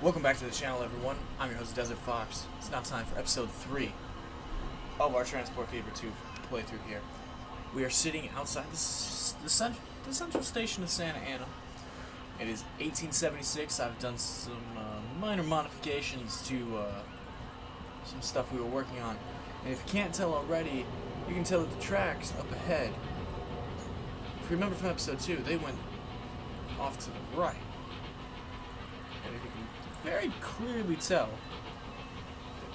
Welcome back to the channel, everyone. I'm your host, Desert Fox. It's now time for episode 3 of our Transport Fever 2 playthrough here. We are sitting outside the central station of Santa Ana. It is 1876. I've done some minor modifications to some stuff we were working on. And if you can't tell already, you can tell that the tracks up ahead, if you remember from episode 2, they went off to the right. And if you can very clearly tell,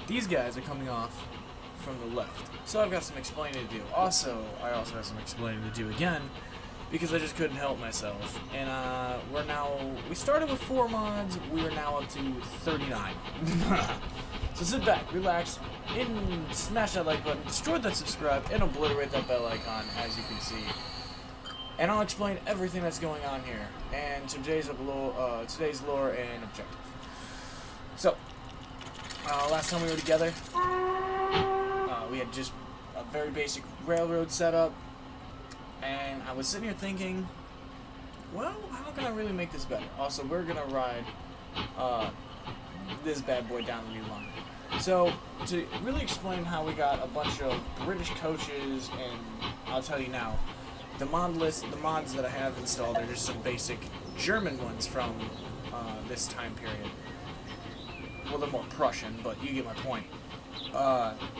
these guys are coming off from the left. So I've got some explaining to do. I also have some explaining to do again, because I just couldn't help myself. And we started with 4 mods, we are now up to 39. So sit back, relax, and smash that like button, destroy that subscribe, and obliterate that bell icon, as you can see. And I'll explain everything that's going on here, and today's lore and objective. So, last time we were together, we had just a very basic railroad setup, and I was sitting here thinking, well, how can I really make this better? Also, we're gonna ride this bad boy down the new line. So, to really explain how we got a bunch of British coaches, and I'll tell you now, the mods that I have installed are just some basic German ones from this time period. Well, they're more Prussian, but you get my point.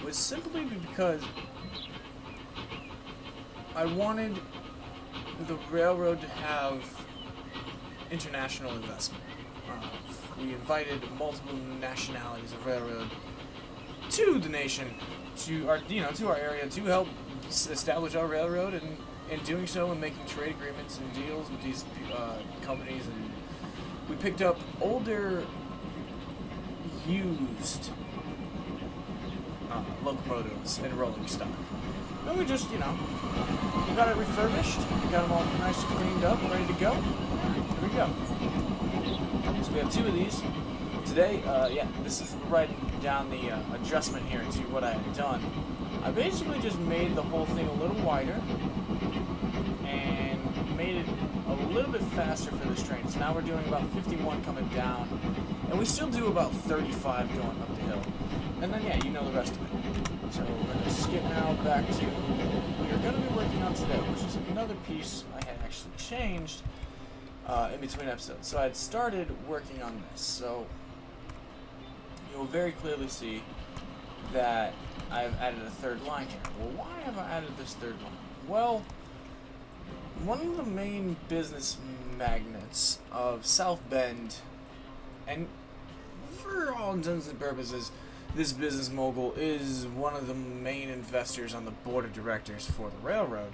Was simply because I wanted the railroad to have international investment. We invited multiple nationalities of railroad to the nation, to our area, to help establish our railroad, and in doing so and making trade agreements and deals with these companies. And we picked up older used locomotives and rolling stock, and we just got it refurbished, got them all nice and cleaned up, ready to go. Here we go. So we have 2 of these today. This is writing down the adjustment here to what I had done. I basically just made the whole thing a little wider and made it a little bit faster for this train. So now we're doing about 51 coming down, and we still do about 35 going up the hill. And then, you know the rest of it. So we're going to skip now back to what we're going to be working on today, which is another piece I had actually changed in between episodes. So I had started working on this. So you'll very clearly see that I've added a 3rd line here. Well, why have I added this 3rd line? Well, one of the main business magnets of South Bend, and for all intents and purposes, this business mogul is one of the main investors on the board of directors for the railroad,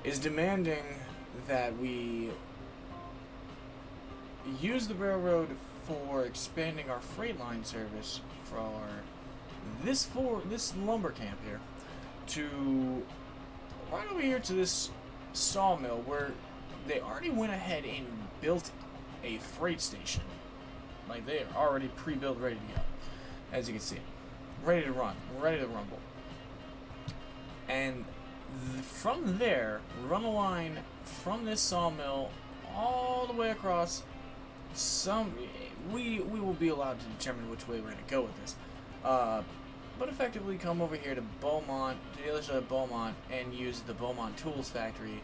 is demanding that we use the railroad for expanding our freight line service for this lumber camp here to right over here to this sawmill, where they already went ahead and built a freight station. Like, they are already pre-built, ready to go. As you can see, ready to run, ready to rumble. And from there, run a line from this sawmill all the way across. We will be allowed to determine which way we're going to go with this. But effectively come over here to Beaumont, to the other side of Beaumont, and use the Beaumont Tools Factory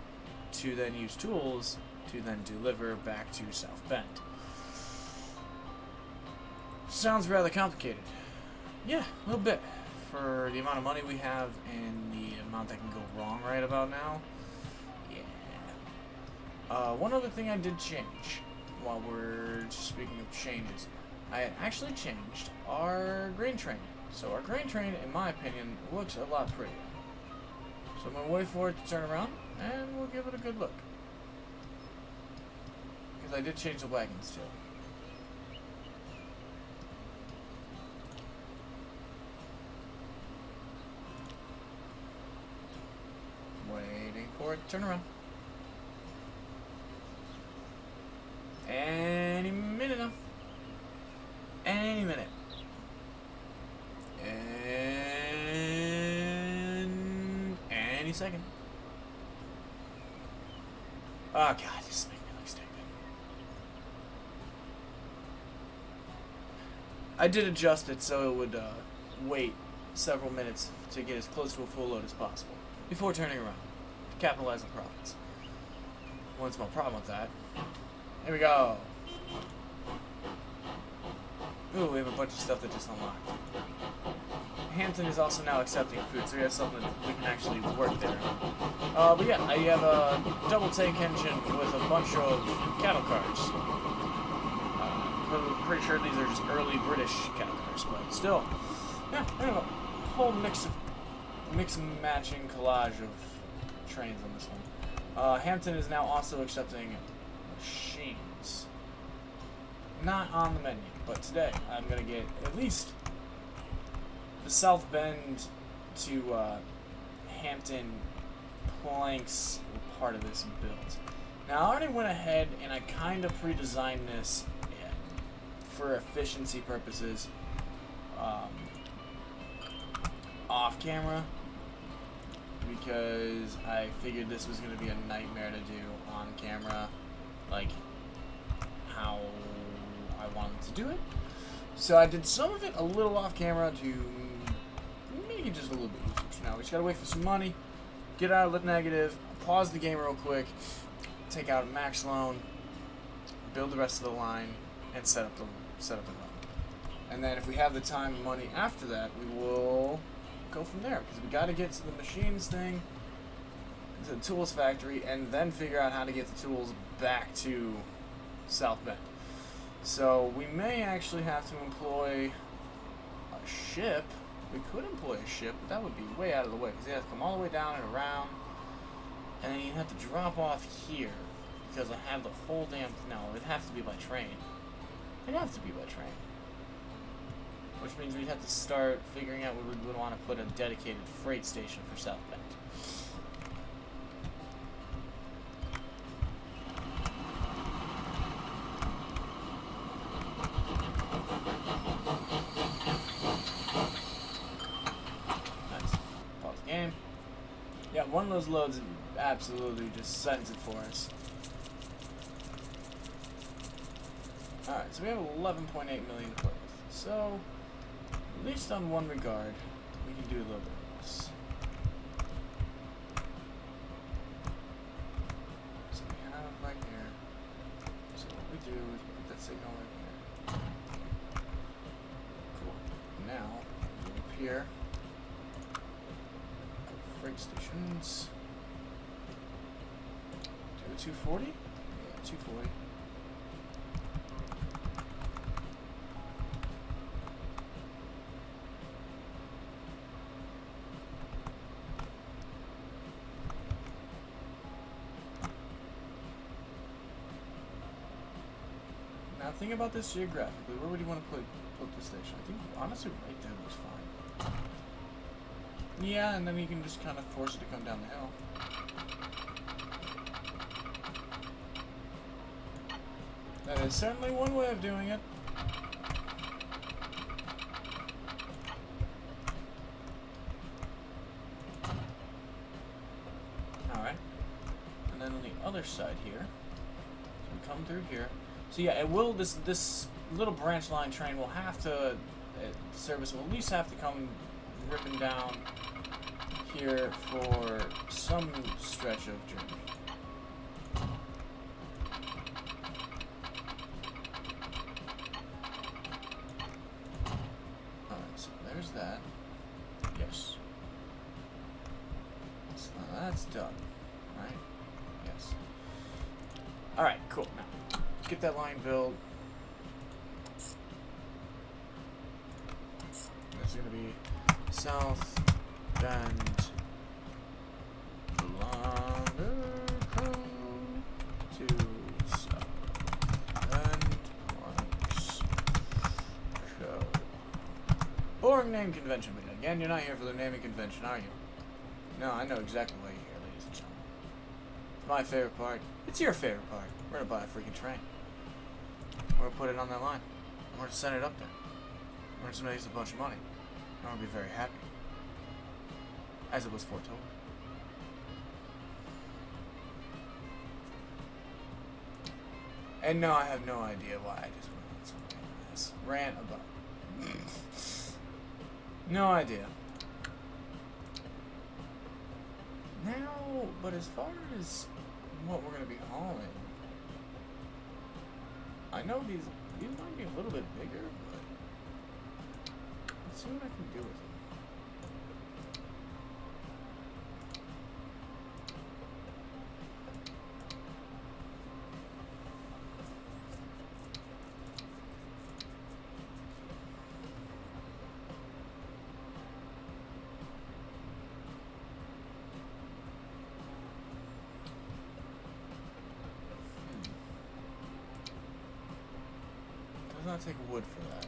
to then use tools to then deliver back to South Bend. Sounds rather complicated. Yeah, a little bit. For the amount of money we have and the amount that can go wrong right about now. Yeah. One other thing I did change, while we're speaking of changes, I actually changed our grain train. So our grain train, in my opinion, looks a lot prettier. So I'm going to wait for it to turn around, and we'll give it a good look. Because I did change the wagons too. Waiting for it to turn around. Any minute now. Any minute. And any second. Oh god, this is making me look stupid. I did adjust it so it would wait several minutes to get as close to a full load as possible before turning around to capitalize on profits. One small problem with that. Here we go. Ooh, we have a bunch of stuff that just unlocked. Hampton is also now accepting food, so we have something that we can actually work there. But yeah, I have a double take engine with a bunch of cattle cars. I'm pretty sure these are just early British cattle cars, but still, yeah, I have a whole mix and matching collage of trains on this one. Hampton is now also accepting machines. Not on the menu, but today I'm gonna get at least the South Bend to Hampton planks were part of this build. Now I already went ahead and I kind of pre-designed this for efficiency purposes off camera, because I figured this was going to be a nightmare to do on camera, like how I wanted to do it. So I did some of it a little off camera to make it just a little bit easier. So now we just gotta wait for some money, get out of Lit Negative, pause the game real quick, take out a max loan, build the rest of the line, and set up the run. And then if we have the time and money after that, we will go from there, because we gotta get to the machines thing, to the tools factory, and then figure out how to get the tools back to South Bend. So we may actually have to employ a ship. We could employ a ship, but that would be way out of the way, because you have to come all the way down and around, and then you'd have to drop off here, because I have the whole damn... No, it'd have to be by train. It'd have to be by train. Which means we'd have to start figuring out where we would want to put a dedicated freight station for South Bend. Yeah, one of those loads absolutely just sends it for us. Alright, so we have 11.8 million to play with. So, at least on one regard, we can do a little bit of this. So we have right here. So what we do is we put that signal right here. Cool. Now, we go up here. Freight stations. Do a 240? Yeah, 240. Now think about this geographically. Where would you want to put this station? I think honestly right there looks fine. Yeah, and then you can just kind of force it to come down the hill. That is certainly one way of doing it. Alright. And then on the other side here, so we come through here. So yeah, it will, this little branch line train will have to, service will at least have to come ripping down here for some stretch of journey. Alright, so there's that. Yes. So that's done, right? Yes. Alright, cool. Now, let's get that line built. That's going to be South Bend, to South Bend, Planks, Code. Boring name convention, but again, you're not here for the naming convention, are you? No, I know exactly why you're here, ladies and gentlemen. It's my favorite part. It's your favorite part. We're gonna buy a freaking train. We're gonna put it on that line. We're gonna send it up there. We're gonna make us a bunch of money. I'm gonna be very happy. As it was foretold. And no, I have no idea why I just went on something like this. Rant about No idea. Now, but as far as what we're going to be hauling, I know these might be a little bit bigger, but let's see what I can do with them. Does not take wood for that.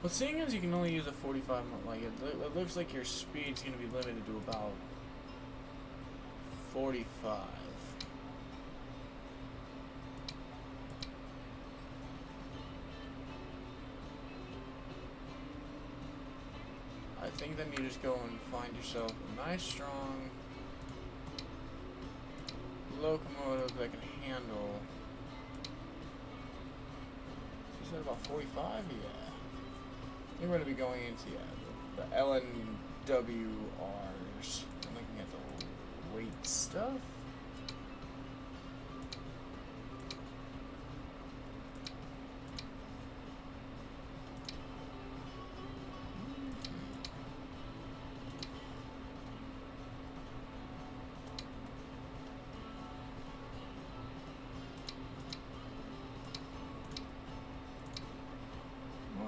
But seeing as you can only use a 45, like it looks like your speed's gonna be limited to about 45. I think then you just go and find yourself a nice, strong locomotive that can handle. So you said about 45? Yeah. You're going to be going into the LNWRs. I'm looking at the weight stuff.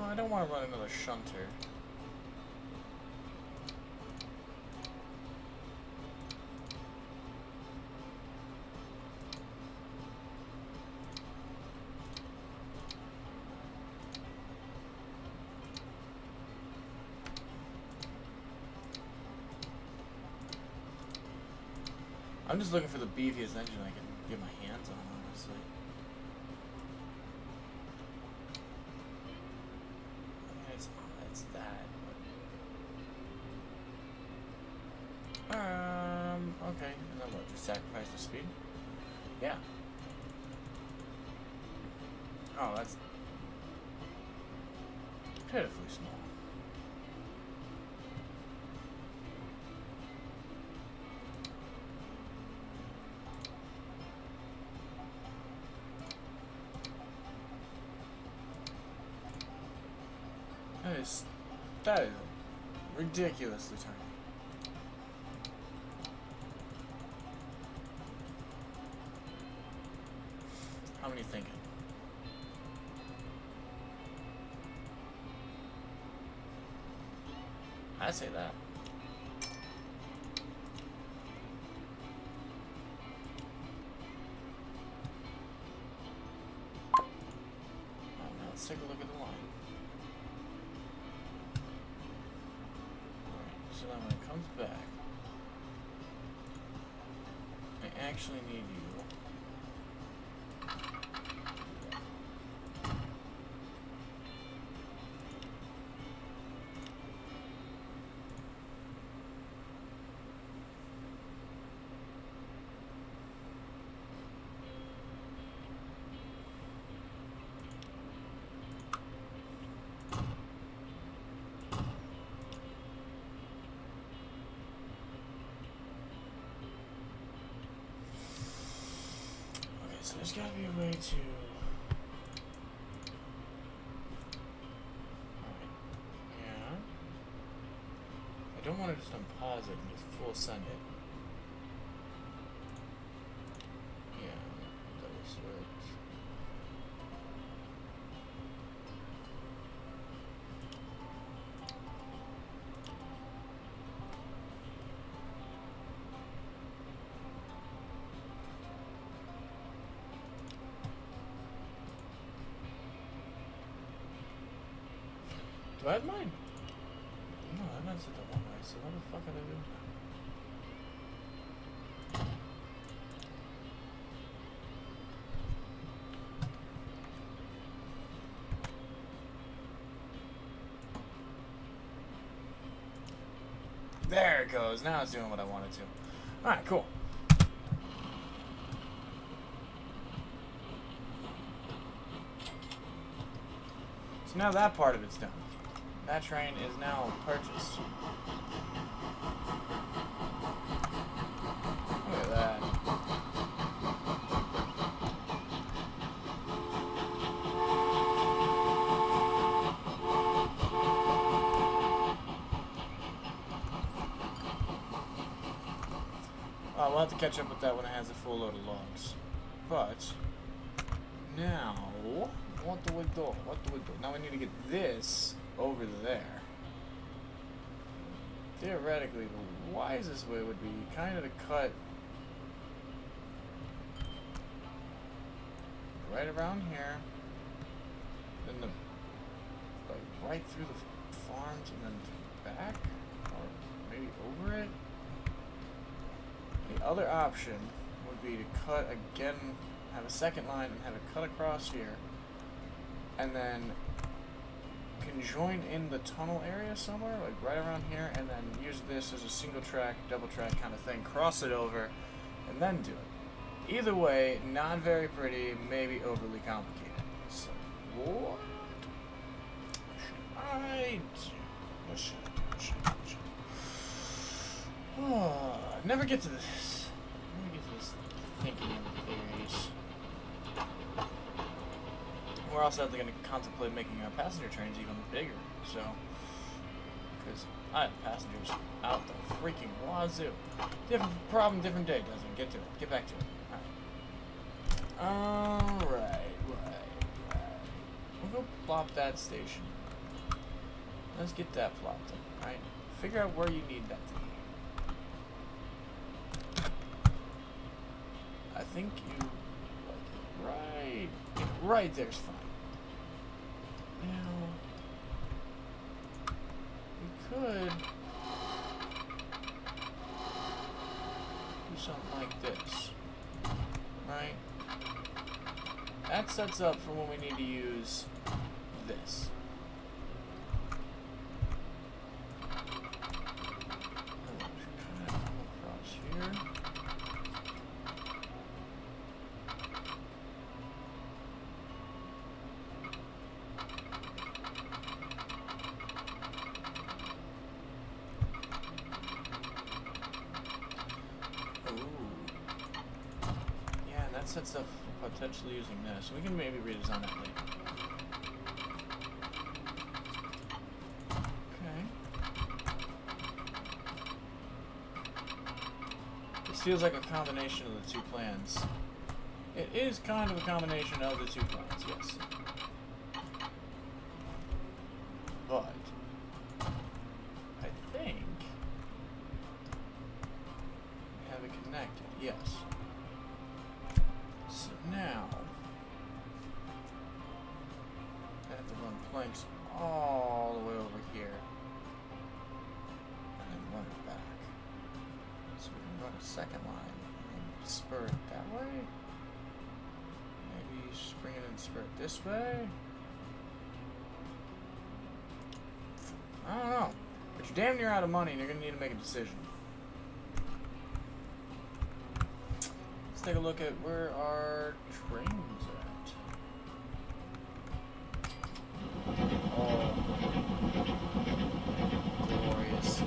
I don't want to run another shunter. I'm just looking for the beefiest engine I can get my hands on, honestly. It's that. Okay. And then what? Just sacrifice the speed? Yeah. Oh, that's pitifully small. That is ridiculously tiny. How many thinking? I'd say that. Oh, now let's take a look at the line. So then when it comes back, I actually need you. So there's gotta be a way to... Alright. Yeah. I don't want to just unpause it and just full send it. Yeah, double switch. Do I have mine? No, I'm not set the one way, so what the fuck are they doing? There it goes. Now it's doing what I wanted to. Alright, cool. So now that part of it's done. That train is now purchased. Look at that. We'll have to catch up with that when it has a full load of logs. But now, what do we do? What do we do? Now we need to get this over there. Theoretically, the wisest way would be kind of to cut right around here, then like right through the farms and then back, or maybe over it. The other option would be to cut again, have a second line and have it cut across here, and then conjoin in the tunnel area somewhere, like right around here, and then use this as a single track, double track kind of thing, cross it over, and then do it. Either way, not very pretty, maybe overly complicated. So, what should I do? What should I do? What should I do? What should I do? Oh, never get to this. Never get to this thinking of theories. We're also going to contemplate making our passenger trains even bigger, so, because I have passengers out the freaking wazoo. Different problem, different day, doesn't it? Get to it. Get back to it. Alright, right. We'll go plop that station. Let's get that plopped in, right? Figure out where you need that to be. I think you like it right there's fine. Now, we could do something like this, right? That sets up for when we need to use this. Kind of come across here. Sets up for potentially using this. We can maybe redesign that later. Okay. This feels like a combination of the two plans. It is kind of a combination of the two plans, yes. But I think we have it connected, yes. So now, I have to run planks all the way over here, and then run it back. So we can run a second line, and spur it that way. Maybe spring it and spur it this way. I don't know, but you're damn near out of money, and you're going to need to make a decision. Take a look at where our trains are at. Oh, glorious.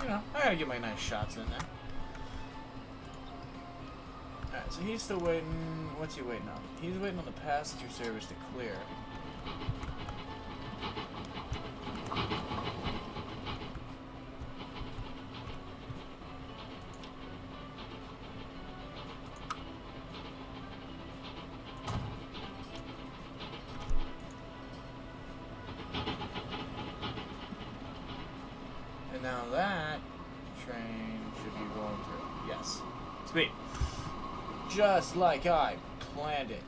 I gotta get my nice shots in there. Alright, so he's still waiting. What's he waiting on? He's waiting on the passenger service to clear. just like I planned it.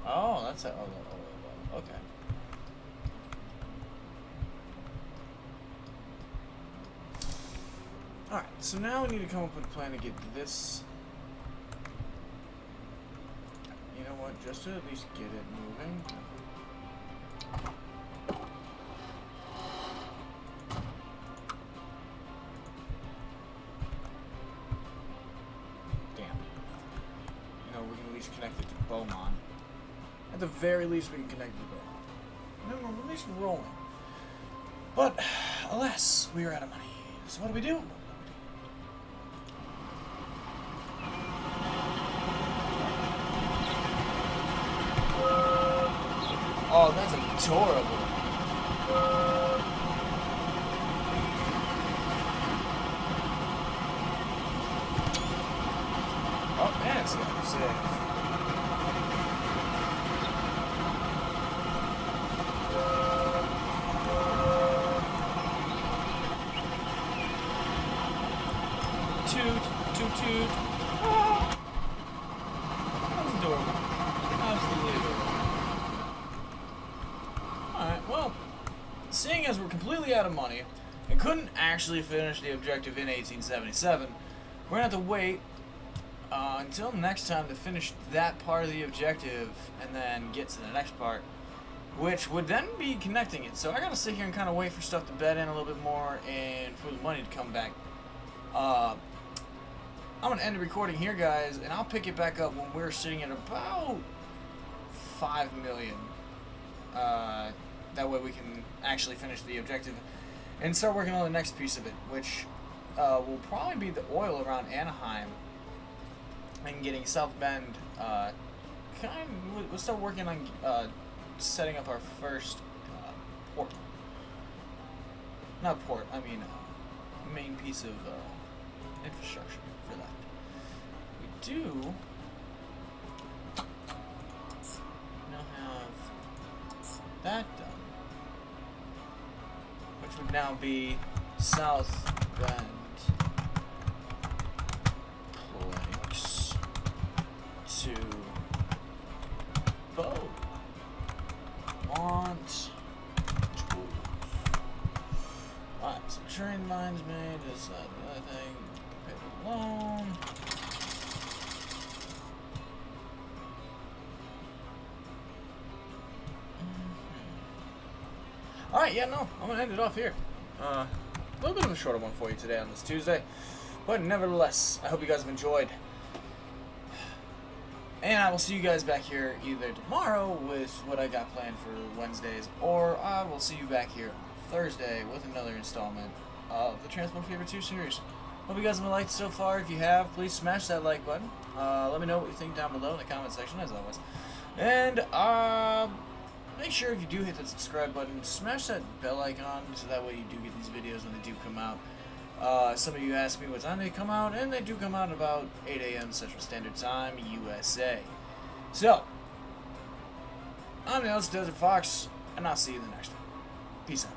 Oh, that's a... Oh, okay. Alright, so now we need to come up with a plan to get this... You know what, just to at least get it moving. Damn. You know, we can at least connect it to Beaumont. At the very least, we can connect it to Beaumont. And then we're at least rolling. But, alas, we are out of money. So what do we do? Oh, that's adorable. Oh, man, it's gonna save. Toot, toot, toot. Oh. That was adorable. Absolutely adorable. Alright, well, seeing as we're completely out of money and couldn't actually finish the objective in 1877, we're going to have to wait until next time to finish that part of the objective and then get to the next part, which would then be connecting it. So I got to sit here and kind of wait for stuff to bed in a little bit more and for the money to come back. I'm going to end the recording here, guys, and I'll pick it back up when we're sitting at about 5 million. That way we can actually finish the objective and start working on the next piece of it, which will probably be the oil around Anaheim and getting South Bend. We'll start working on setting up our first port. Not port, I mean main piece of infrastructure for that. We do now have that done, which would now be South Bend Planks to Beaumont Tools. Alright, so train lines made, this, that, the other thing, pay the loan. Alright, yeah, no, I'm going to end it off here. A little bit of a shorter one for you today on this Tuesday. But nevertheless, I hope you guys have enjoyed. And I will see you guys back here either tomorrow with what I got planned for Wednesdays, or I will see you back here on Thursday with another installment of the Transport Fever 2 series. Hope you guys have liked so far. If you have, please smash that like button. Let me know what you think down below in the comment section, as always. And, make sure if you do hit that subscribe button, smash that bell icon so that way you do get these videos when they do come out. Some of you ask me what time they come out, and they do come out about 8 a.m. Central Standard Time, USA. So, I'm the Desert Fox, and I'll see you in the next one. Peace out.